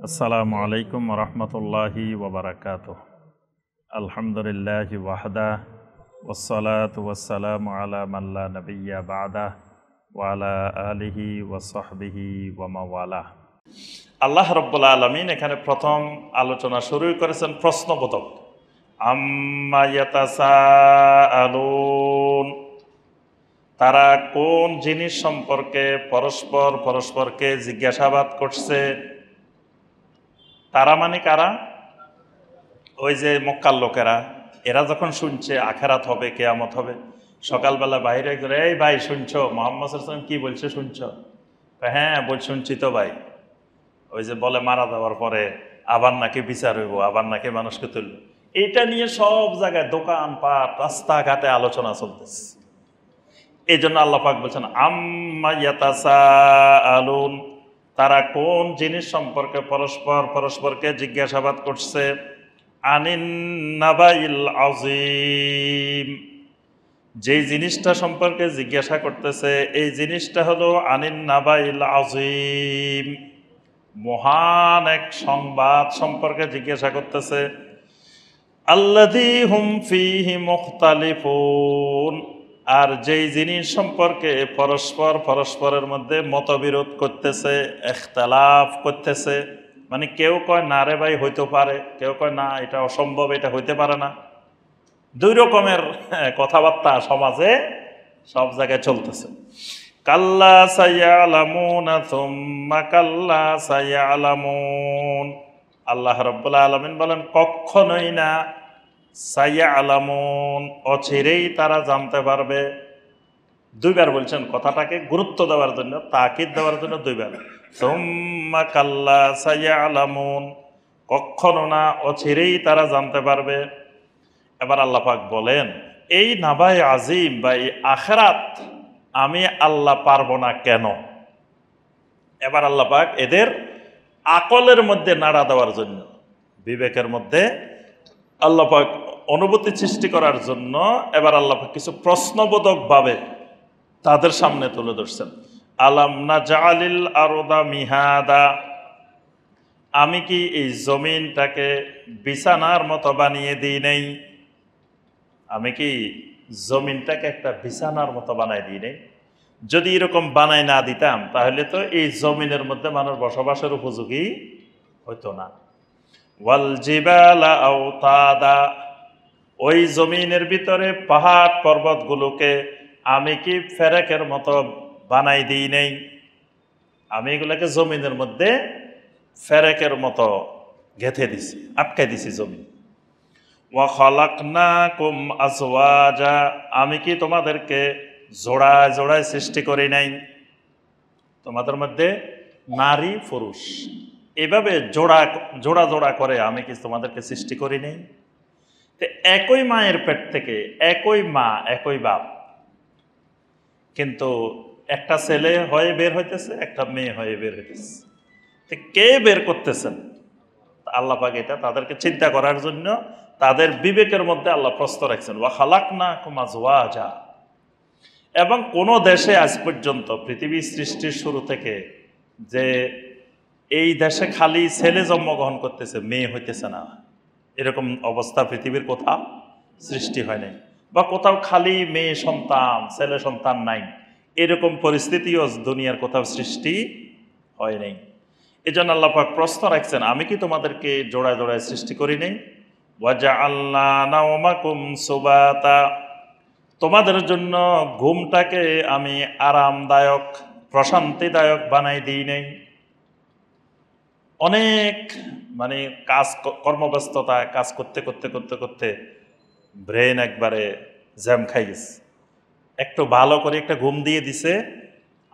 আসসালামু আলাইকুম রহমতুল্লাহি ওবরাকাতুহ। আলহামদুলিল্লাহি ওয়াহদা ওয়াসসালাতু ওয়াসসালামু আলা মান লা নাবিয়্যা বা'দা ওয়া আলা আলিহি ওয়া সাহবিহি ওয়া মাওয়ালা। আল্লাহ রাব্বুল আলামিন এখানে প্রথম আলোচনা শুরু করেছেন প্রশ্নবোধক। আম্মা ইয়াতাসাআলুন, তারা কোন জিনিস সম্পর্কে পরস্পরকে জিজ্ঞাসাবাদ করছে। তারা মানে কারা? ওই যে মক্কার লোকেরা, এরা যখন শুনছে আখেরাত হবে, কিয়ামত হবে, সকালবেলা বাইরে করে, এই ভাই শুনছো মুহাম্মদ সাল্লাল্লাহু আলাইহি ওয়াসাল্লাম কি বলছে শুনছো? হ্যাঁ শুনছি তো ভাই। ওই যে বলে মারা যাওয়ার পরে আবার নাকি বিচার হইব, আবার নাকি মানুষকে তুলব, এইটা নিয়ে সব জায়গায় দোকানপাট রাস্তাঘাটে আলোচনা চলতেছে। এই জন্য আল্লাহ পাক বলছেন আম্মা ইয়াতাসাআলুন, তারা কোন জিনিস সম্পর্কে পরস্পরকে জিজ্ঞাসাবাদ করছে। আনিন নাবাইল আযীম, যেই জিনিসটা সম্পর্কে জিজ্ঞাসা করতেছে এই জিনিসটা হলো আনিন নাবাইল আযীম, মহান এক সংবাদ সম্পর্কে জিজ্ঞাসা করতেছে। আল্লাযী হুম ফীহি মুখতালিফুন, আর যেই জিনিস সম্পর্কে পরস্পরের মধ্যে মতবিরোধ করতেছে, ইখতিলাফ করতেছে, মানে কেউ কয় না রে ভাই হইতে পারে, কেউ কয় না এটা অসম্ভব, এটা হইতে পারে না। দুই রকমের কথাবার্তা সমাজে সব জায়গায় চলতেছে। কাল্লা সায়ালামুনা সুম্মা কাল্লা সায়ালামুন, আল্লাহ রাব্বুল আলামিন বলেন কখনোই না। সায়ালামুন, অচিরেই তারা জানতে পারবে। দুইবার বলছেন কথাটাকে গুরুত্ব দেওয়ার জন্য, তাকিদ দেওয়ার জন্য দুইবার। সুম্মা কাল্লা সায়ালামুন, কখনো না, অচিরেই তারা জানতে পারবে। এবার আল্লাহ পাক বলেন এই নাবায়ে আজিম বা এই আখিরাত আমি আল্লাহ পারবো না কেন? এবার আল্লাহ পাক এদের আকলের মধ্যে নাড়া দেওয়ার জন্য, বিবেকের মধ্যে আল্লাহ পাক অনুভূতি সৃষ্টি করার জন্য এবার আল্লাহ পাক কিছু প্রশ্নবোধক ভাবে তাদের সামনে তুলে ধরছেন। আলাম নাজআলিল আরদা মিহাদা, আমি কি এই জমিনটাকে বিছানার মতো বানিয়ে দিই নাই? আমি কি জমিনটাকে একটা বিছানার মতো বানাই দিই নাই? যদি এরকম বানাই না দিতাম তাহলে তো এই জমিনের মধ্যে মানুষ বসবাসের উপযোগী হইতো না। ওয়াল জিবালা আওতাদা, ওই জমিনের ভিতরে পাহাড় পর্বতগুলোকে আমি কি ফেরেকের মতো বানাই দিই নাই? আমি এগুলোকে জমিনের মধ্যে ফেরেকের মতো গেঁথে দিছি, আটকাই দিছি জমিন। ওয়া খালাকনাকুম আজওয়াজা, আমি কি তোমাদেরকে জোড়ায় জোড়ায় সৃষ্টি করি নাই? তোমাদের মধ্যে নারী পুরুষ এভাবে জোড়া জোড়া করে আমি কি তোমাদেরকে সৃষ্টি করি নাই? একই মায়ের পেট থেকে একই মা একই বাপ, কিন্তু একটা ছেলে হয়ে বের হইতেছে, একটা মেয়ে হয়ে বের হইতেছে। কে বের করতেছেন? আল্লাহ পাক এটা তাদেরকে চিন্তা করার জন্য তাদের বিবেকের মধ্যে আল্লাহ প্রশ্ন রাখছেন। ওয়া খালাকনাকুম আজওয়াজা, এবং কোন দেশে আজ পর্যন্ত পৃথিবী সৃষ্টির শুরু থেকে যে এই দেশে খালি ছেলে জন্মগ্রহণ করতেছে, মেয়ে হইতেছে না, এরকম অবস্থা পৃথিবীর কোথাও সৃষ্টি হয় নাই। বা কোথাও খালি মেয়ে সন্তান ছেলে সন্তান নাই, এরকম পরিস্থিতিও দুনিয়ার কোথাও সৃষ্টি হয় নাই। এই জন্য আল্লাহ পাক প্রশ্ন রাখছেন আমি কি তোমাদেরকে জোড়ায় জোড়ায় সৃষ্টি করি নাই? ওয়াজআলনা নাওমাকুম সুবাতা, তোমাদের জন্য ঘুমটাকে আমি আরামদায়ক প্রশান্তিদায়ক বানাই দিই নাই। অনেক মানে কর্মব্যস্ততায় কাজ করতে করতে করতে করতে ব্রেন একবারে জ্যাম খাই গেছে, একটু ভালো করে একটা ঘুম দিয়ে দিছে,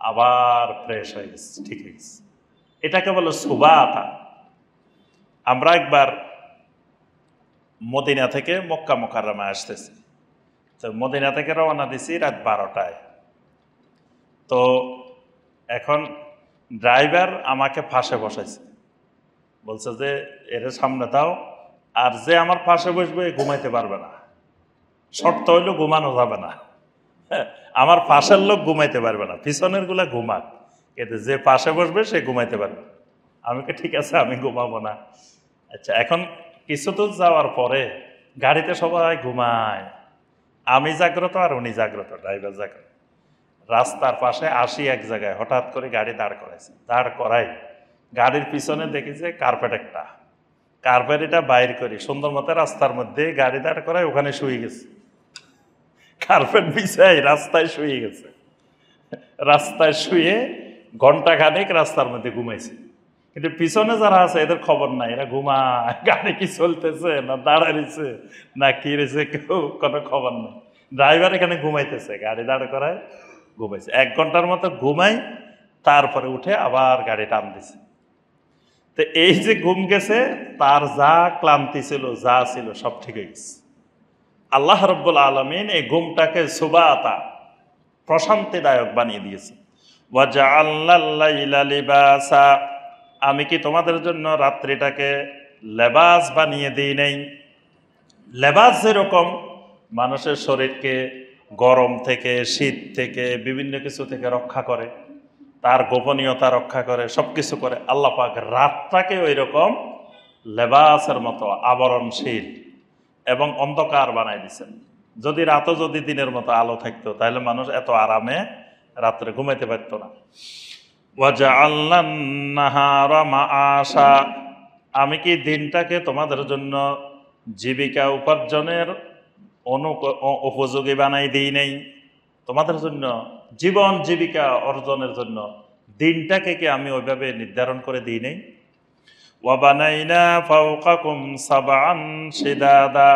আবার ফ্রেশ হয়ে গেছে, ঠিক হয়ে গেছে। এটাকে বলো সুবাতা। আমরা একবার মদিনা থেকে মক্কা মুকাররমা আসতেছি, তো মদিনা থেকে রওনা দিছি রাত 12টায়। তো এখন ড্রাইভার আমাকে পাশে বসাইছে, বলছে যে এর সামনে দাও, আর যে আমার পাশে বসবে ঘুমাইতে পারবে না, শর্ত হইলো ঘুমানো যাবে না। আমার পাশের লোক ঘুমাইতে পারবে না, পিছনের গুলা ঘুমাক, কিন্তু যে পাশে বসবে সে ঘুমাইতে পারবে। আমি ঠিক আছে, আমি ঘুমাবো না। আচ্ছা, এখন কিছু দূর যাওয়ার পরে গাড়িতে সবাই ঘুমায়, আমি জাগ্রত আর উনি জাগ্রত, ড্রাইভার জাগ্রত। রাস্তার পাশে আসি এক জায়গায়, হঠাৎ করে গাড়ি দাঁড় করাইছে। দাঁড় করাই গাড়ির পিছনে দেখি যে কার্পেট একটা, কার্পেট এটা বাইর করি সুন্দর মতো রাস্তার মধ্যে গাড়ি দাঁড় করায়, ওখানে শুয়ে গেছে। কার্পেট বিছাই রাস্তায় শুয়ে গেছে। রাস্তায় শুয়ে ঘন্টা খানেক রাস্তার মধ্যে ঘুমাইছে। কিন্তু পিছনে যারা আছে এদের খবর নাই, এরা ঘুমায়, গাড়ি কি চলতেছে না দাঁড়াইছে না কি রয়েছে, কেউ কোনো খবর নেই। ড্রাইভার এখানে ঘুমাইতেছে, গাড়ি দাঁড় করায় ঘুমাইছে। 1 ঘন্টার মতো ঘুমাই, তারপরে উঠে আবার গাড়ি টান দিছে। তো এই যে ঘুম গেছে, তার যা ক্লান্তি ছিল যা ছিল সব ঠিক হয়ে গেছে। আল্লাহ রাব্বুল আলামিন এই ঘুমটাকে সুবাতা, প্রশান্তিদায়ক বানিয়ে দিয়েছে। ওয়াজআলনাল লাইলা লিবাসা, আমি কি তোমাদের জন্য রাত্রিটাকে লেবাস বানিয়ে দিই নাই? লেবাস যেরকম মানুষের শরীরকে গরম থেকে, শীত থেকে, বিভিন্ন কিছু থেকে রক্ষা করে, তার গোপনীয়তা রক্ষা করে, সবকিছু করে, আল্লাহ পাক রাতটাকে ওই রকম লেবাসের মতো আবরণশীল এবং অন্ধকার বানাই দিচ্ছেন। যদি রাতও যদি দিনের মতো আলো থাকতো, তাহলে মানুষ এত আরামে রাত্রে ঘুমাইতে পারত না। ওয়াজআলনান নাহারা মাআশা, আমি কি দিনটাকে তোমাদের জন্য জীবিকা উপার্জনের উপযোগী বানাই দিই নাই? তোমাদের জন্য জীবন জীবিকা অর্জনের জন্য দিনটাকে কি আমি ওইভাবে নির্ধারণ করে দিই নাই? ওয়াবানাইনা ফাওকাকুম সাবআন শিদাদা,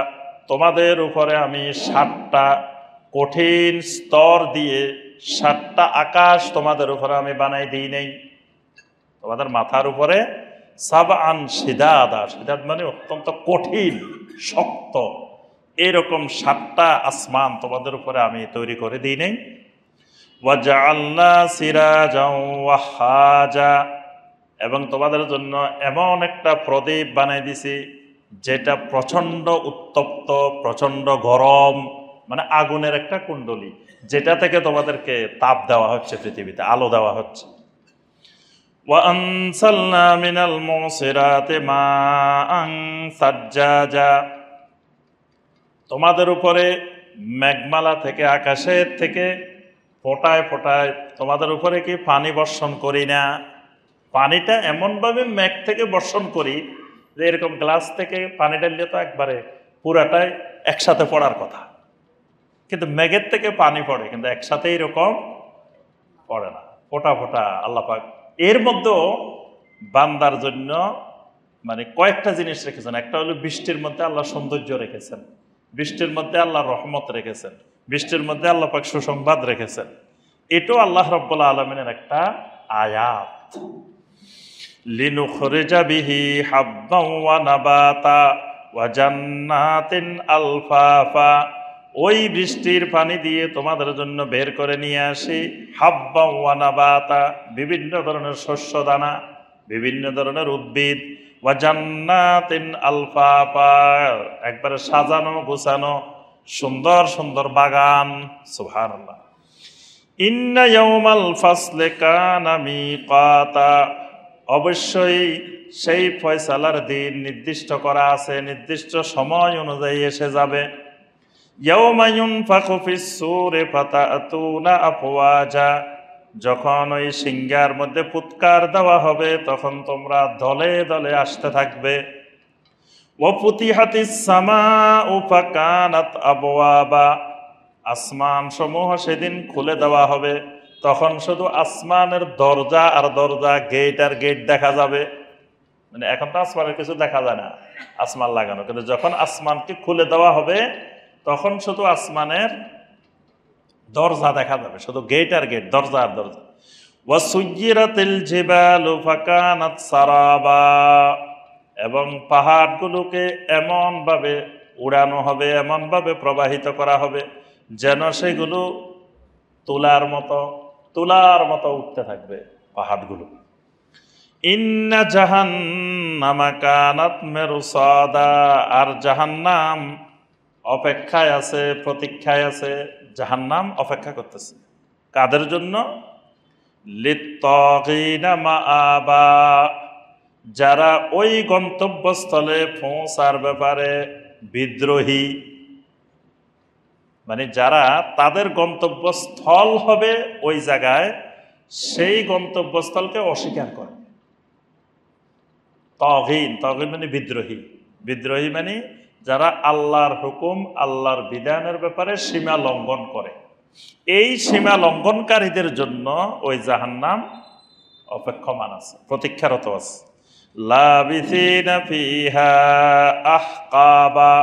তোমাদের উপরে আমি 7টা কঠিন স্তর দিয়ে 7টা আকাশ তোমাদের উপরে আমি বানাই দিই নাই। তোমাদের মাথার উপরে সাবআন শিদাদা, শিদাদ মানে অত্যন্ত কঠিন শক্ত, এরকম 7টা আসমান তোমাদের উপরে আমি তৈরি করে দিই নাই। ওয়াজআলনা সিরাজাও ওয়াহাজা, এবং তোমাদের জন্য এমন একটা প্রদীপ বানাই দিছি যেটা প্রচন্ড উত্তপ্ত, প্রচন্ড গরম, মানে আগুনের একটা কুণ্ডলী, যেটা থেকে তোমাদেরকে তাপ দেওয়া হচ্ছে, পৃথিবীতে আলো দেওয়া হচ্ছে। ওয়ানসালনা মিনাল মুসিরাতি মাআন সাজ্জাজা, তোমাদের উপরে মেঘমালা থেকে, আকাশের থেকে ফোঁটায় ফোঁটায় তোমাদের উপরে কি পানি বর্ষণ করি না? পানিটা এমনভাবে মেঘ থেকে বর্ষণ করি যে এরকম গ্লাস থেকে পানি ঢাললে তো একবারে পুরাটাই একসাথে পড়ার কথা, কিন্তু মেঘের থেকে পানি পড়ে, কিন্তু একসাথে এরকম পড়ে না, ফোঁটা ফোঁটা আল্লাহ পাক। এর মধ্যেও বান্দার জন্য মানে কয়েকটা জিনিস রেখেছেন। একটা হলো বৃষ্টির মধ্যে আল্লাহ সৌন্দর্য রেখেছেন, বৃষ্টির মধ্যে আল্লাহ রহমত রেখেছেন, বৃষ্টির মধ্যে আল্লাহ পাক সুসংবাদ রেখেছেন। এটাও আল্লাহ রাব্বুল আলামিনের একটা আয়াত। লিনুখরিজা বিহি হাব্বান ওয়া নাবাতা ওয়া জান্নাতিন আলফাফা, ওই বৃষ্টির পানি দিয়ে তোমাদের জন্য বের করে নিয়ে আসি হাব্বান ওয়া নাবাতা, বিভিন্ন ধরনের শস্য দানা, বিভিন্ন ধরনের উদ্ভিদ। ওয়া জান্নাতিন আলফাফা, একবারে সাজানো গোছানো সুন্দর সুন্দর বাগান। সুবহানাল্লাহ। ইন্না ইয়াউমাল ফাসলি কানা মিকাতা, অবশ্যই সেই ফয়সালার দিন নির্দিষ্ট করা আছে, নির্দিষ্ট সময় অনুযায়ী এসে যাবে। ইয়াউমা ইউনফাখু ফিস-সূরি ফাতাতুনা আফওয়াজা, যখন ওই সিংহার মধ্যে ফুৎকার দেওয়া হবে তখন তোমরা দলে দলে আসতে থাকবে। ওয়া ফুতিহাতিস সামাউ ফাকানাত আবওয়াবা, আসমান সমূহ সেদিন খুলে দেওয়া হবে, তখন শুধু আসমানের দরজা আর দরজা, গেট আর গেট দেখা যাবে। মানে এখন তো আসমানের কিছু দেখা যায় না, আসমান লাগানো, কিন্তু যখন আসমানকে খুলে দেওয়া হবে তখন শুধু আসমানের দরজা দেখা যাবে, শুধু গেট আর গেট, দরজা আর দরজা। ওয়া সুয়্যিরাতিল জিবালু ফাকানাত সারাবা, এবং পাহাড়গুলোকে এমন ভাবে উড়ানো হবে, এমন ভাবে প্রবাহিত করা হবে যেন সেগুলো তুলার মতো উঠতে থাকবে পাহাড়গুলো। ইন্না জাহান্নামা কানাত মিরসাদা, আর জাহান্নাম অপেক্ষায় আছে, প্রতীক্ষায় আছে। জাহান্নাম অপেক্ষা করতেছে কাদের জন্য? লিত্তাগিনা মাআবা, যারা ওই গন্তব্যস্থলে পৌঁছার ব্যাপারে বিদ্রোহী, মানে যারা তাদের গন্তব্যস্থল হবে ওই জায়গায়, সেই গন্তব্যস্থলকে অস্বীকার করে। তাগীন, তাগীন মানে বিদ্রোহী। বিদ্রোহী মানে যারা আল্লাহর হুকুম, আল্লাহর বিধানের ব্যাপারে সীমা লঙ্ঘন করে। এই সীমা লঙ্ঘনকারীদের জন্য ওই জাহান্নাম অপেক্ষমান আছে, প্রতীক্ষারত আছে। লাবিসিনা ফিহা আহকাবা,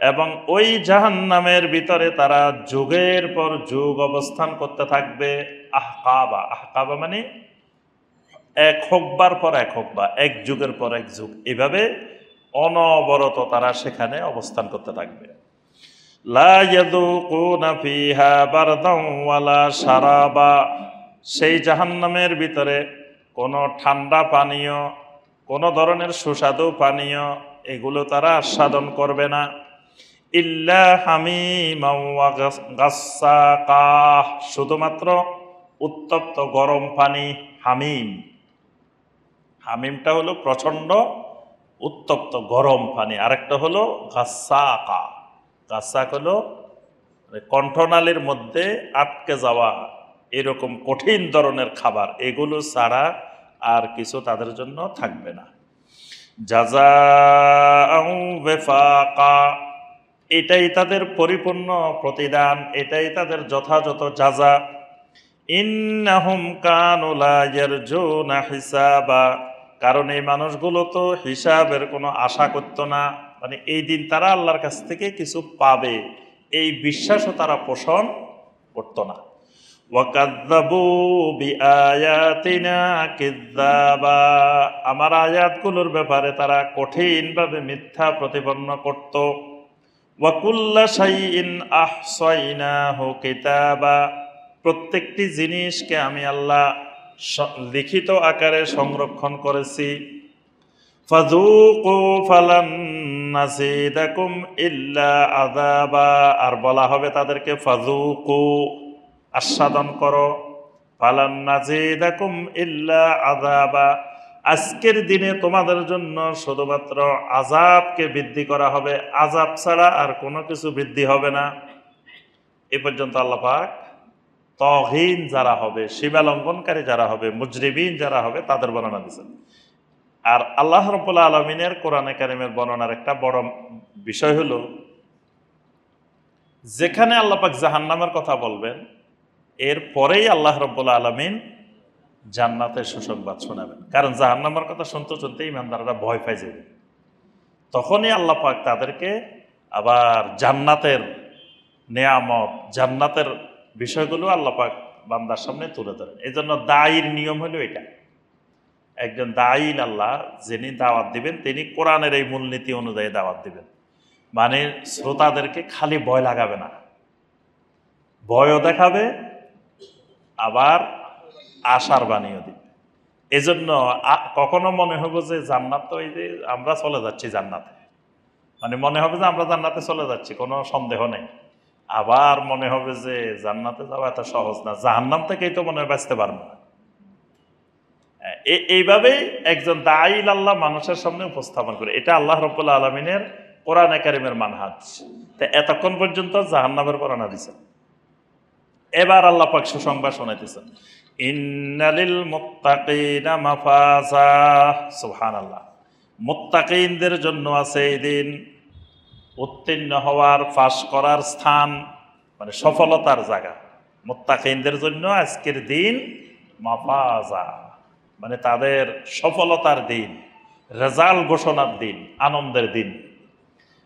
এবং ওই জাহান্নামের ভিতরে তারা যুগের পর যুগ অবস্থান করতে থাকবে। আহকাবা, আহকাবা মানে এক হকবার পর এক হকবা, এক যুগের পর এক যুগ, এভাবে অনবরত তারা সেখানে অবস্থান করতে থাকবে। লা ইয়াযুকুনা ফিহা বারদান ওয়ালা শারাবা, সেই জাহান্নামের ভিতরে কোনো ঠান্ডা পানীয়, কোনো ধরনের সুস্বাদু পানীয়, এগুলো তারা আস্বাদন করবে না। ইল্লা হামিমান ওয়া গাসসাকা, শুধুমাত্র উত্তপ্ত গরম পানি হামিম। হামিমটা হলো প্রচণ্ড উত্তপ্ত গরম পানি, আরেকটা হলো গাসসাকা। গাসসাক হলো কণ্ঠনালীর মধ্যে আটকে যাওয়া এরকম কঠিন ধরনের খাবার, এগুলো ছাড়া আর কিছু তাদের জন্য থাকবে না। জাযাআও ওয়াফাকা, এটাই তাদের পরিপূর্ণ প্রতিদান, এটাই তাদের যথাযথ জাযা। ইন্নাহুম কানু লা ইয়ারজুনা হিসাবা, কারণ এই মানুষগুলো তো হিসাবের কোনো আশা করতো না, মানে এই দিন তারা আল্লাহর কাছ থেকে কিছু পাবে এই বিশ্বাসও তারা পোষণ করতো না। ওয়াকাযযাবু বিআয়াতিনা কিযযাবা, আমার আয়াতগুলোর ব্যাপারে তারা কঠিনভাবে মিথ্যা প্রতিপন্ন করত। ওয়া কুল্লা শাইইন আহসাইনাহু কিতাবা, প্রত্যেকটি জিনিসকে আমি আল্লাহ লিখিত আকারে সংরক্ষণ করেছি। ফাযুকু ফালান নাযিদাকুম ইল্লা আযাবা, আর বলা হবে তাদেরকে ফাযুকু, আস্বাদন করো, ফালান নাযিদাকুম ইল্লা আযাবা, আজকের দিনে তোমাদের জন্য শুধুমাত্র আযাবকে বৃদ্ধি করা হবে, আযাব ছাড়া আর কোনো কিছু বৃদ্ধি হবে না। এ পর্যন্ত আল্লাহ পাক তাগীন যারা হবে, সীমা লঙ্ঘনকারী যারা হবে, মুজরিমিন যারা হবে, তাদের বর্ণনা দিয়েছেন। আর আল্লাহ রাব্বুল আলামিনের কোরআনে কারিমের বর্ণনার একটা বড় বিষয় হলো, যেখানে আল্লাহ পাক জাহান্নামের কথা বলবেন, এর পরেই আল্লাহ রাব্বুল আলামিন জান্নাতের সুসংবাদ শোনাবেন। কারণ জাহান্নামের কথা শুনতে শুনতে ইমানদাররা ভয় পাই যাবে, তখনই আল্লাহ পাক তাদেরকে আবার জান্নাতের নেয়ামত, জান্নাতের বিষয়গুলো আল্লাহ পাক বান্দার সামনে তুলে ধরেন। এই জন্য দায়ীর নিয়ম হলো এটা, একজন দায়ী আল্লাহ যিনি দাওয়াত দিবেন, তিনি কোরআনের এই মূলনীতি অনুযায়ী দাওয়াত দিবেন। মানে শ্রোতাদেরকে খালি ভয় লাগাবে না, ভয়ও দেখাবে, আবার আশার বাণীও দিবে। এজন্য কখনো মনে হবে যে জান্নাত তো এই যে আমরা চলে যাচ্ছি জান্নাতে, মানে মনে হবে যে আমরা জান্নাতে চলে যাচ্ছি, কোনো সন্দেহ নেই। আবার মনে হবে যে জান্নাতে যাওয়া এত সহজ না, জাহান্নাম থেকেই তো মনে হয় বাঁচতে পারবো না। এইভাবে একজন দায়ী আল্লাহ মানুষের সামনে উপস্থাপন করে, এটা আল্লাহ রাব্বুল আলামিনের কোরআনে কারিমের মানহাজ। তা এতক্ষণ পর্যন্ত জাহান্নামের বর্ণনা দিয়েছেন, এবার আল্লাহ পাক সুসংবাদ শোনাইতেছেন, ইন্নালিল মুত্তাকিনা মাফাজা। সুবহানাল্লাহ, মুত্তাকিনদের জন্য আছে এই দিন উত্তীর্ণ হওয়ার, পাশ করার স্থান, মানে সফলতার জায়গা। মুত্তাকিনদের জন্য আজকের দিন মাফাজা, মানে তাদের সফলতার দিন, রেজাল্ট ঘোষণার দিন, আনন্দের দিন।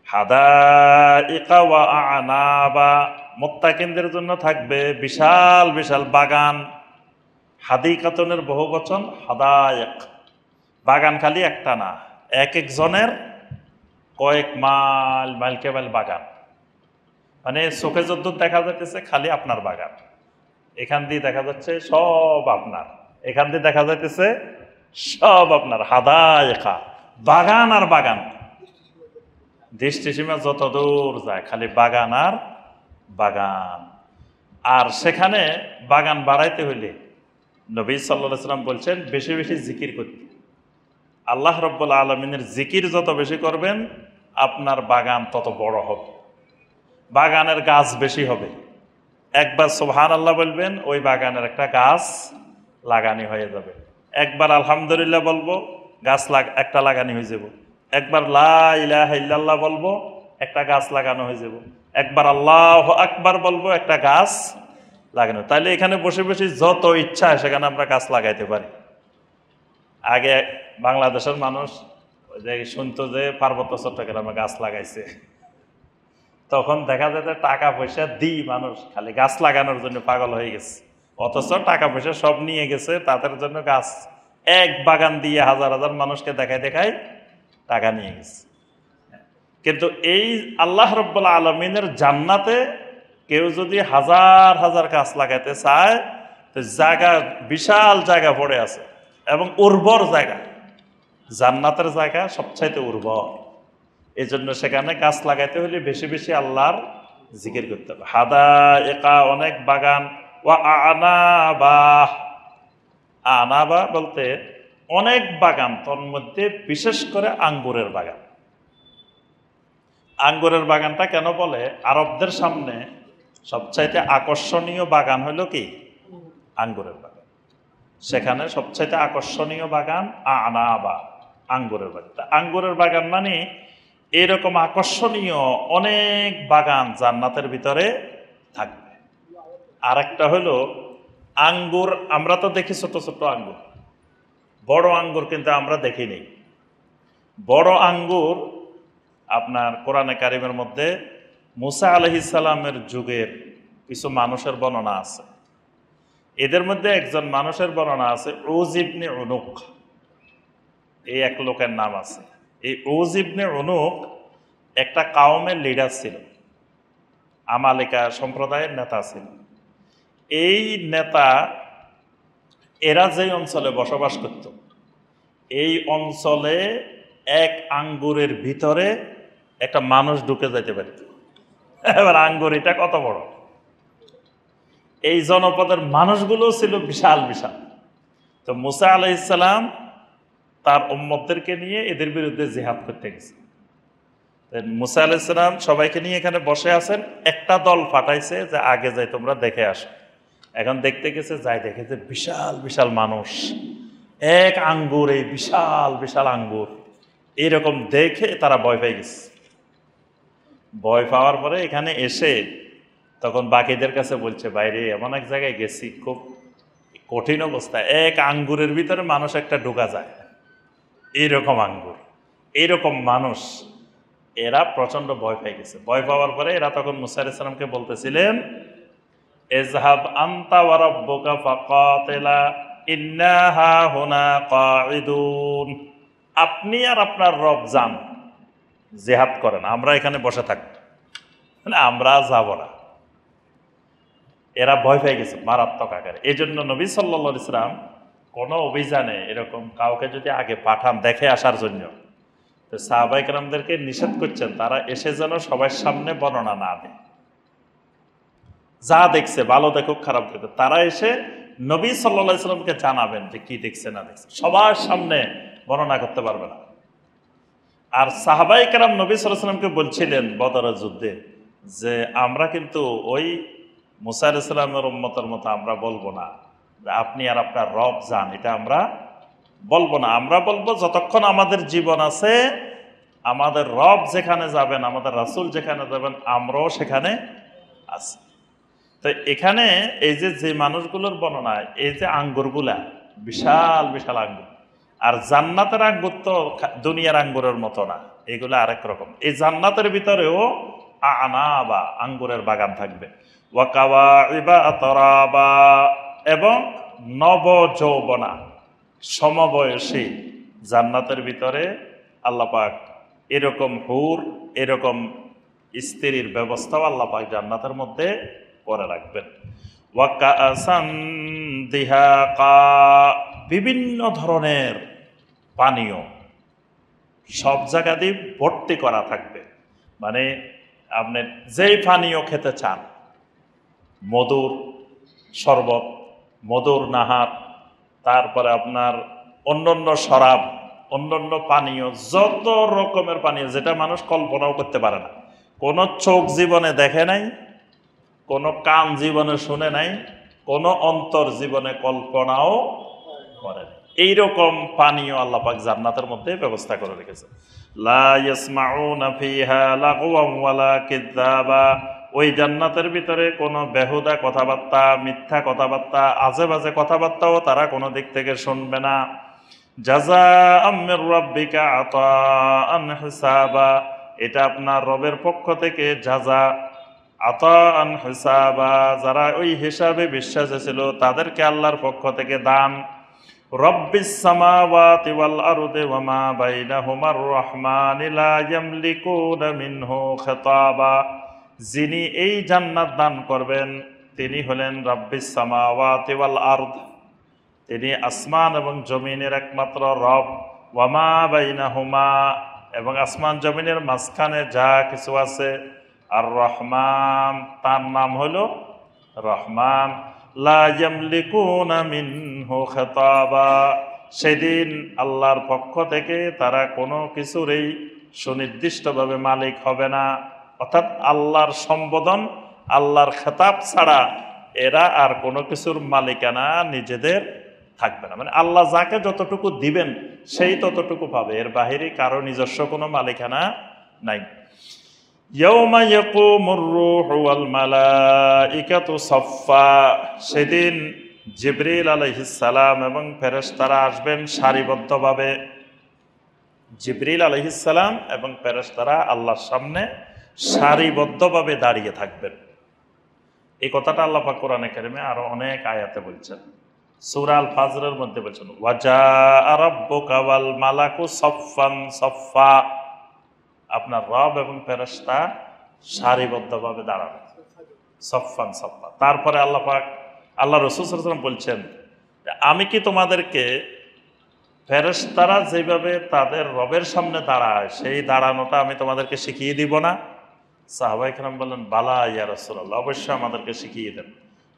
হাদাইকা ওয়া আনাবা, মুত্তাকিনদের জন্য থাকবে বিশাল বিশাল বাগান। হাদিকাতনের বহু বচন হাদায়েক, বাগান খালি একটা না, এক একজনের কয়েক মাইল মাইলকে মাইল বাগান, মানে চোখে যদ্দূর দেখা যাচ্ছে খালি আপনার বাগান, এখান দিয়ে দেখা যাচ্ছে সব আপনার, এখান দিয়ে দেখা যাইতেছে সব আপনার। হাদায়েকা, বাগান আর বাগান, দৃষ্টি সীমা যত দূর যায় খালি বাগান আর বাগান। আর সেখানে বাগান বাড়াইতে হইলে নবী সাল্লাল্লাহু আলাইহি ওয়াসাল্লাম বলছেন বেশি বেশি জিকির করতে। আল্লাহ রাব্বুল আলামিনের জিকির যত বেশি করবেন আপনার বাগান তত বড় হবে, বাগানের গাছ বেশি হবে। একবার সুবহানাল্লাহ বলবেন, ওই বাগানের একটা গাছ লাগানি হয়ে যাবে। একবার আলহামদুলিল্লাহ বলবো, গাছ একটা লাগানি হয়ে যাব। একবার লা ইলাহা ইল্লাল্লাহ বলবো, একটা গাছ লাগানো হয়ে যাব। একবার আল্লাহু আকবার বলবো, একটা গাছ লাগানো। তাইলে এখানে বসে বসে যত ইচ্ছা সেখানে আমরা গাছ লাগাইতে পারি। আগে বাংলাদেশের মানুষ যে শুনতো যে পার্বত্য চট্টগ্রামে গাছ লাগাইছে, তখন দেখা যায় যে টাকা পয়সা দিই মানুষ খালি গাছ লাগানোর জন্য পাগল হয়ে গেছে, অথচ টাকা পয়সা সব নিয়ে গেছে তাদের জন্য গাছ এক বাগান দিয়ে হাজার হাজার মানুষকে দেখায় দেখায় টাকা নিয়ে গেছে। কিন্তু এই আল্লাহ রাব্বুল আলামিনের জান্নাতে কেউ যদি হাজার হাজার গাছ লাগাইতে চায়, তো জায়গা, বিশাল জায়গা পড়ে আছে এবং উর্বর জায়গা। জান্নাতের জায়গা সবচাইতে উর্বর, এই জন্য সেখানে গাছ লাগাইতে হলে বেশি বেশি আল্লাহর জিকির করতে হবে। হাদায়েকা, অনেক বাগান, ওয়া আনাবা, আনাবা বলতে অনেক বাগান, তোর মধ্যে বিশেষ করে আঙ্গুরের বাগান। আঙ্গুরের বাগানটা কেন বলে? আরবদের সামনে সবচাইতে আকর্ষণীয় বাগান হলো কি? আঙ্গুরের বাগান। সেখানে সবচাইতে আকর্ষণীয় বাগান আনাবা, আঙ্গুরের বাগান। আঙ্গুরের বাগান মানে এরকম আকর্ষণীয় অনেক বাগান জান্নাতের ভিতরে থাকবে। আরেকটা হলো আঙ্গুর, আমরা তো দেখি ছোট ছোট আঙ্গুর, বড় আঙ্গুর কিন্তু আমরা দেখি নেই। বড় আঙ্গুর আপনার কোরআনে কারিমের মধ্যে মুসা আলাইহিস সালামের যুগের কিছু মানুষের বর্ণনা আছে। এদের মধ্যে একজন মানুষের বর্ণনা আছে উজ ইবনে উনুক, এই এক লোকের নাম আছে। এই উজ ইবনে উনুক একটা কাওমের লিডার ছিল, আমালিকা সম্প্রদায়ের নেতা ছিল। এই নেতা, এরা যেই অঞ্চলে বসবাস করত, এই অঞ্চলে এক আঙ্গুরের ভিতরে একটা মানুষ ঢুকে যেতে পারত। এবার আঙ্গুর এটা কত বড়! এই জনপদের মানুষগুলো ছিল বিশাল বিশাল। তো মুসা আলাইহিস সালাম তার উম্মতদেরকে নিয়ে এদের বিরুদ্ধে জিহাদ করতে গেছে। মুসা আলাইহিস সালাম সবাইকে নিয়ে এখানে বসে আছেন, একটা দল পাঠাইছে যে আগে যাই তোমরা দেখে আসো। এখন দেখতে গেছে, যাই দেখেছে বিশাল বিশাল মানুষ, এক আঙ্গুর, এই বিশাল বিশাল আঙ্গুর। এরকম দেখে তারা ভয় পেয়ে গেছে। ভয় পাওয়ার পরে এখানে এসে তখন বাকিদের কাছে বলছে, বাইরে এমন এক জায়গায় গেছি, খুব কঠিন অবস্থা, এক আঙ্গুরের ভিতরে মানুষ একটা ঢোকা যায়, এইরকম আঙ্গুর, এইরকম মানুষ। এরা প্রচন্ড ভয় পেয়ে গেছে। ভয় পাওয়ার পরে এরা তখন মুসা আলাইহিস সালামকে বলতেছিলেন, ইযহাব আনতা ওয়া রাব্বুকা ফাকাতিলা ইন্না হাহুনা কাঈদুন, আপনি আর আপনার রব যান, জিহাদ করেন, আমরা এখানে বসে থাকব, মানে আমরা যাব না। এরা ভয় পেয়ে গেছে মারাত্মক আকারে। এই জন্য নবী সাল্লাল্লাহু আলাইহি ওয়াসাল্লাম কোনো অভিযানে এরকম কাউকে যদি আগে পাঠান দেখে আসার জন্য, তো সাহাবায়ে কেরামদেরকে নিষেধ করছেন তারা এসে যেন সবার সামনে বর্ণনা না দেয়। যা দেখছে, ভালো দেখুক খারাপ দেখুক, তারা এসে নবী সাল্লাল্লাহু আলাইহি ওয়াসাল্লামকে জানাবেন যে কি দেখছে না দেখছে, সবার সামনে বর্ণনা করতে পারবে না। আর সাহাবায়ে কেরাম নবী সাল্লাল্লাহু আলাইহি ওয়াসাল্লামকে বলছিলেন বদরের যুদ্ধে যে আমরা কিন্তু ওই মুসা আলাইহিস সালামের উম্মতের মতো আমরা বলবো না যে আপনি আর আপনার রব যান, এটা আমরা বলবো না। আমরা বলবো যতক্ষণ আমাদের জীবন আছে, আমাদের রব যেখানে যাবেন, আমাদের রাসূল যেখানে যাবেন, আমরাও সেখানে আছি। তো এখানে এই যে মানুষগুলোর বর্ণনা, এই যে আঙ্গুরগুলা বিশাল বিশাল আঙ্গুর, আর জান্নাতের আঙ্গুর তো দুনিয়ার আঙ্গুরের মতো না, এগুলো আরেক রকম। এই জান্নাতের ভিতরেও আনাবা, আঙ্গুরের বাগান থাকবে, ওয়া কাওয়াইবা আতরাবা, এবং নব যৌবনা, সমবয়সী জান্নাতের ভিতরে আল্লাহ পাক এরকম হুর, এরকম স্ত্রীর ব্যবস্থাও আল্লাহ পাক জান্নাতের মধ্যে করে রাখবেন। ওয়া কাআসান দিহাকা, বিভিন্ন ধরনের পানীয় সব জায়গা দিয়ে ভর্তি করা থাকবে। মানে আপনি যেই পানীয় খেতে চান, মধুর শরবত, মধুর নাহার, তারপরে আপনার অন্যান্য শরাব, অন্যান্য পানীয়, যত রকমের পানীয় যেটা মানুষ কল্পনাও করতে পারে না, কোনো চোখ জীবনে দেখে নাই, কোনো কান জীবনে শুনে নাই, কোনো অন্তর জীবনে কল্পনাও করে নাই। এইরকম পানীয় আল্লাহ পাক জান্নাতের মধ্যে ব্যবস্থা করে রেখেছে। লা ইয়াসমাউনা ফিহা লাগওয়ান ওয়ালা কিযাবা, ওই জান্নাতের ভিতরে কোনো বেহুদা কথাবার্তা, মিথ্যা কথাবার্তা, আজে বাজে কথাবার্তাও তারা কোনো দিক থেকে শুনবে না। জাযাআম মির রাব্বিকা আতাআন হিসাবা, এটা আপনার রবের পক্ষ থেকে জাযা, আতাআন হিসাবা, যারা ওই হিসাবে বিশ্বাসী ছিল তাদেরকে আল্লাহর পক্ষ থেকে দান। রব্বিস সামাওয়াতি ওয়াল আরদি ওয়া মা বাইনাহুমার রহমানি লা ইয়ামলিকুনা মিনহু খিতাবা, যিনি এই জান্নাত দান করবেন তিনি হলেন রব্বিস সামাওয়াতি ওয়াল আরদ, তিনি আসমান এবং জমিনের একমাত্র রব। ওয়া মা বাইনাহুমা, এবং আসমান জমিনের মাঝখানে যা কিছু আছে। আর রহমান, তার নাম হলো রহমান। লা ইয়ামলিকুনা মিনহু খিতাবা, সেদিন আল্লাহর পক্ষ থেকে তারা কোনো কিছুরই সুনির্দিষ্টভাবে মালিক হবে না, অর্থাৎ আল্লাহর সম্বোধন, আল্লাহর খেতাব ছাড়া এরা আর কোনো কিছুর মালিকানা নিজেদের থাকবে না। মানে আল্লাহ যাকে যতটুকু দিবেন সেই ততটুকু পাবে, এর বাহিরে কারো নিজস্ব কোনো মালিকানা নাই। ইয়াউমা ইয়াকুমুর রূহু ওয়াল মালাইকাতু সাফফা, সেদিন জিবরিল আলাইহিস সালাম এবং ফেরেশতারা আসবেন সারিবদ্ধভাবে। জিবরিল আলাইহিস সালাম এবং ফেরেশতারা আল্লাহর সামনে সারিবদ্ধভাবে দাঁড়িয়ে থাকবেন। এই কথাটা আল্লাহ পাক কোরআনে কারিমে আরো অনেক আয়াতে বলছেন। সূরা আল ফাজরের মধ্যে বলছেন ওয়াজা রাব্বুকা ওয়াল মালাকু সাফফান সাফফা, আপনার রব এবং ফেরেশতা সারিবদ্ধভাবে দাঁড়ানো, সাফফান সাফফা। তারপরে আল্লাহ পাক, আল্লাহ রাসূল সাল্লাল্লাহু আলাইহি ওয়াসাল্লাম বলছেন, আমি কি তোমাদেরকে ফেরেশতারা যেভাবে তাদের রবের সামনে দাঁড়ায় সেই দাঁড়ানোটা আমি তোমাদেরকে শিখিয়ে দিব না? সাহাবায়ে কেরাম বললেন, বালা ইয়া রাসূলুল্লাহ, অবশ্যই আমাদেরকে শিখিয়ে দেন।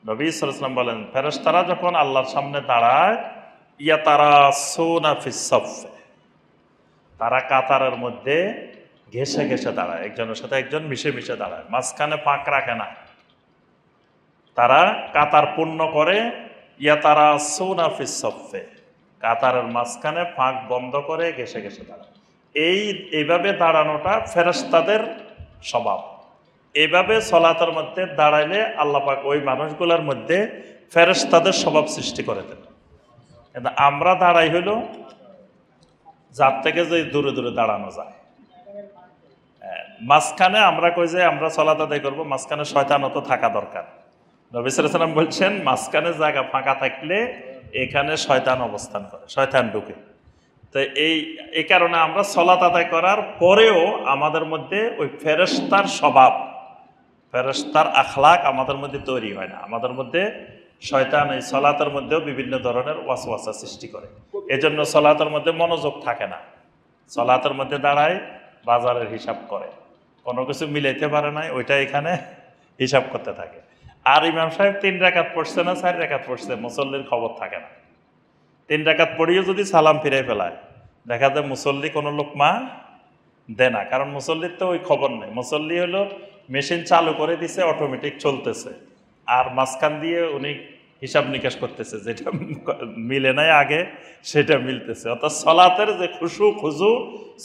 নবী সাল্লাল্লাহু আলাইহি ওয়াসাল্লাম বলেন, ফেরেশতারা যখন আল্লাহর সামনে দাঁড়ায়, ইয়াতারাসুনা ফিস সাফ, তারা কাতারের মধ্যে ঘেঁষে ঘেঁষে দাঁড়ায়, একজনের সাথে একজন মিশে মিশে দাঁড়ায়, মাঝখানে ফাঁক রাখে না। তারা কাতার পূর্ণ করে, ইয়াতারাসুনা ফিস সাফে, কাতারের মাঝখানে ফাঁক বন্ধ করে ঘেঁষে ঘেঁষে দাঁড়ায়। এইভাবে দাঁড়ানোটা ফেরেশতাদের স্বভাব। এইভাবে সলাতের মধ্যে দাঁড়াইলে আল্লাহ পাক ওই মানুষগুলোর মধ্যে ফেরেশতাদের স্বভাব সৃষ্টি করে দেন। কিন্তু আমরা দাঁড়াই হইল যার থেকে যে দূরে দূরে দাঁড়ানো যায়। মাঝখানে আমরা কই যে আমরা সলাত আদায় করবো, মাঝখানে শয়তানও তো থাকা দরকার। নবী সাল্লাল্লাহু আলাইহি ওয়াসাল্লাম বলছেন, মাঝখানে জায়গা ফাঁকা থাকলে এখানে শয়তান অবস্থান করে, শয়তান ঢুকে। তো এই কারণে আমরা সলাত আদায় করার পরেও আমাদের মধ্যে ওই ফেরেশতার স্বভাব, ফেরেশতার আখলাক আমাদের মধ্যে তৈরি হয় না। আমাদের মধ্যে শয়তান এই সলাতের মধ্যেও বিভিন্ন ধরনের ওয়াসওয়াসা সৃষ্টি করে। এজন্য সলাতের মধ্যে মনোযোগ থাকে না। সলাতের মধ্যে দাঁড়ায় বাজারের হিসাব করে, কোনো কিছু মিলাইতে পারে নাই, ওইটা এখানে হিসাব করতে থাকে। আর ইমাম সাহেব 3 রাকাত পড়ছে না 4 রাকাত পড়ছে, মুসল্লির খবর থাকে না। 3 রাকাত পড়িও যদি সালাম ফিরাই ফেলায়, দেখা যায় মুসল্লি কোনো লোকমা দেয় না, কারণ মুসল্লির তো ওই খবর নেই। মুসল্লি হলো মেশিন চালু করে দিছে, অটোমেটিক চলতেছে, আর মাঝখান দিয়ে উনি হিসাব নিকাশ করতেছে, যেটা মিলে নাই আগে সেটা মিলতেছে। অর্থাৎ সলাতের যে খুশু খুজু,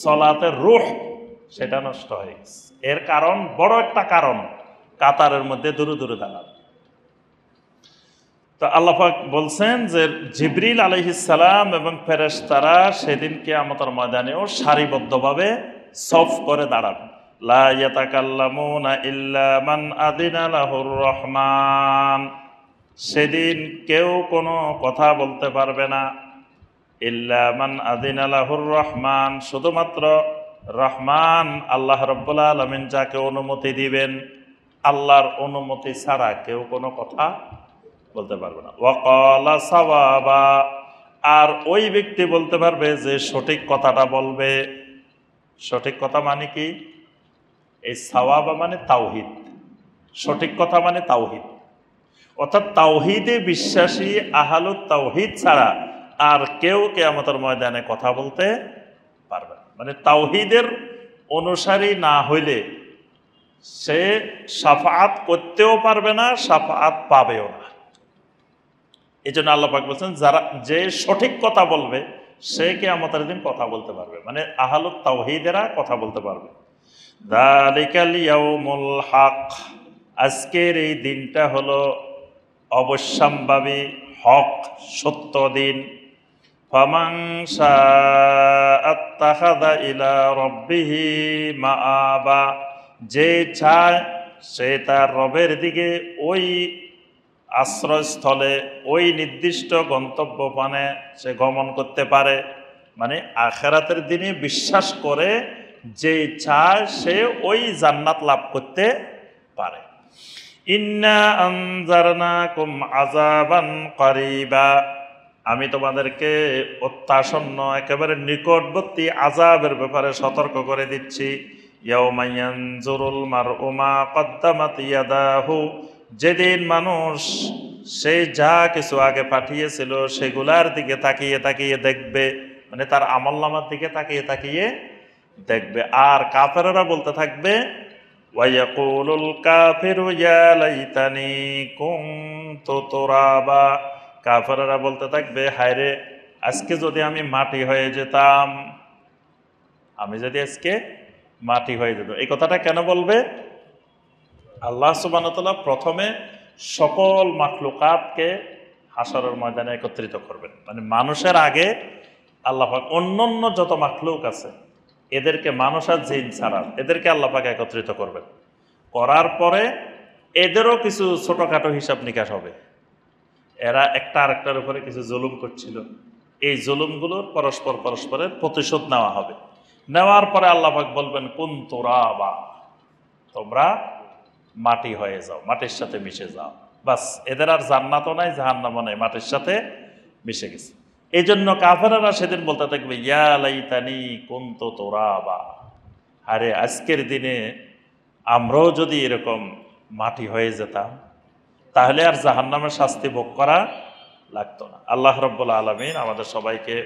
সলাতের রূহ, সেটা নষ্ট হয়ে গেছে। এর কারণ, বড় একটা কারণ, কাতারের মধ্যে দূরে দূরে দাঁড়ানো। তো আল্লাহ পাক বলছেন যে জিবরিল আলাইহিস সালাম এবং ফেরেশতারা সেদিন কিয়ামতের ময়দানেও সারিবদ্ধভাবে সফ করে দাঁড়াবে। লা ইয়াতাকাল্লামুনা ইল্লা মান আযিনা লাহুর রহমান, সেদিন কেউ কোনো কথা বলতে পারবে না। ইল্লা মান আযিনা লাহুর রহমান, শুধুমাত্র রহমান আল্লাহ রাব্বুল আলামিন যাকে অনুমতি দিবেন, আল্লাহর অনুমতি ছাড়া কেউ কোনো কথা বলতে পারবে না। ওয়াকালা সাওয়াবা, আর ওই ব্যক্তি বলতে পারবে যে সঠিক কথাটা বলবে। সঠিক কথা মানে কি? এই সাওয়াবা মানে তাওহীদ, সঠিক কথা মানে তাওহীদ। অর্থাৎ তাওহীদে বিশ্বাসী আহলুত তাওহীদ ছাড়া আর কেউ কিয়ামতের ময়দানে কথা বলতে পারবে না। মানে তাওহীদের অনুসারী না হইলে সে শাফাআত করতেও পারবে না, শাফাআত পাবেও না। এই জন্য আল্লাহ পাক বলছেন যে সঠিক কথা বলবে সে কিয়ামতের দিন কথা বলতে পারবে, মানে আহলুত তাওহীদেরা কথা বলতে পারবে। যালিকাল ইয়াউমুল হক, আজকের এই দিনটা হলো অবশ্যম্ভাবী হক সত্য দিন। ফামান শাআ আত্তাখাযা ইলা রাব্বিহি মাআবা, যে চায় সে তার রবের দিকে ওই আশ্রয়স্থলে ওই নির্দিষ্ট গন্তব্যপানে সে গমন করতে পারে। মানে আখিরাতের দিনে বিশ্বাস করে যে চায় সে ওই জান্নাত লাভ করতে পারে। ইন্না আনজারনাকুম আযাবান কারীবা, আমি তোমাদেরকে অত্যাসন্ন একেবারে নিকটবর্তী আযাবের ব্যাপারে সতর্ক করে দিচ্ছি। ইয়াউমা ইয়ানজুরুল মার'উ মা কদ্দামাত ইয়াদাহু, যেদিন মানুষ সে যা কিছু আগে পাঠিয়েছিল সেগুলার দিকে তাকিয়ে তাকিয়ে দেখবে, মানে তার আমলনামার দিকে তাকিয়ে তাকিয়ে দেখবে। আর কাফেররা বলতে থাকবে ওয়ায়াকুলুল কাফিরু ইয়া লাইতানি কুনতু তুরাবা, কাফেররা বলতে থাকবে হায়রে আজকে যদি আমি মাটি হয়ে যেতাম, আমি যদি আজকে মাটি হয়ে যেত। এই কথাটা কেন বলবে? আল্লাহ সুবহানাহু ওয়া তাআলা প্রথমে সকল মাখলুকাতকে হাশরের ময়দানে একত্রিত করবেন, মানে মানুষের আগে আল্লাহ পাক অন্যান্য যত মাখলুক আছে এদেরকে, মানুষ আর জিন ছাড়া এদেরকে আল্লাহ পাক একত্রিত করবেন। করার পরে এদেরও কিছু ছোটখাটো হিসাব নিকাশ হবে। এরা একটা আরেকটার উপরে কিছু জুলুম করছিল, এই জুলুমগুলোর পরস্পরের প্রতিশোধ নেওয়া হবে। নেওয়ার পরে আল্লাহ পাক বলবেন কুন তুরাবা, তোমরা মাটি হয়ে যাও, মাটির সাথে মিশে যাও। বাস, এদের আর জান্নাতও নাই জাহান্নামও নাই, মাটির সাথে মিশে গেছে। এই জন্য কাফেররা সেদিন বলতে থাকবে ইয়া লাইতানি কুনতু তুরাবা, আরে আজকের দিনে আমরাও যদি এরকম মাটি হয়ে যেতাম তাহলে আর জাহান্নামের শাস্তি ভোগ করা লাগতো না। আল্লাহ রাব্বুল আলামিন আমাদের সবাইকে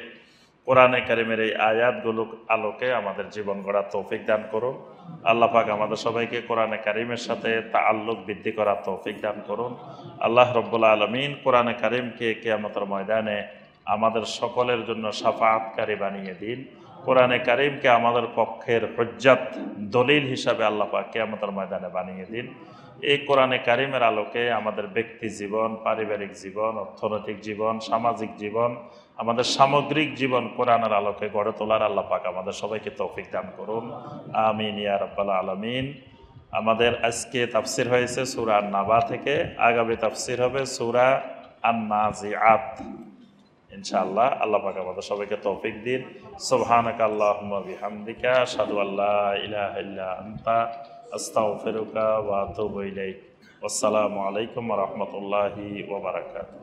কোরআনে কারিমের এই আয়াতগুলো আলোকে আমাদের জীবন গড়ার তৌফিক দান করুন। আল্লাহ পাক আমাদের সবাইকে কোরআনে কারিমের সাথে তাআল্লুক বৃদ্ধি করার তৌফিক দান করুন। আল্লাহ রাব্বুল আলামিন কোরআনে কারিমকে কিয়ামতের ময়দানে আমাদের সকলের জন্য শাফাআতকারী বানিয়ে দিন। কোরআনে কারিমকে আমাদের পক্ষের হুজ্জাত দলিল হিসাবে আল্লাহ পাক কিয়ামতের ময়দানে বানিয়ে দিন। এই কোরআনে কারিমের আলোকে আমাদের ব্যক্তি জীবন, পারিবারিক জীবন, অর্থনৈতিক জীবন, সামাজিক জীবন, আমাদের সামগ্রিক জীবন কোরআনের আলোকে গড়ে তোলার আল্লাহ পাক আমাদের সবাইকে তৌফিক দান করুন। আমিন ইয়া রাব্বাল আলামিন। আমাদের আজকে তাফসির হয়েছে সূরা আন-নাবা থেকে, আগামী তাফসির হবে সূরা আন-নাজিআত ইনশাআল্লাহ। আল্লাহ পাক আমাদের সবাইকে তৌফিক দিন। সুবহানাকা আল্লাহুম্মা বিহামদিকা আশহাদু আল্লা ইলাহা ইল্লা আনতা আস্তাগফিরুকা ওয়া আতুবু ইলাইক। আসসালামু আলাইকুম ওয়া রাহমাতুল্লাহি ওয়া বারাকাতুহু।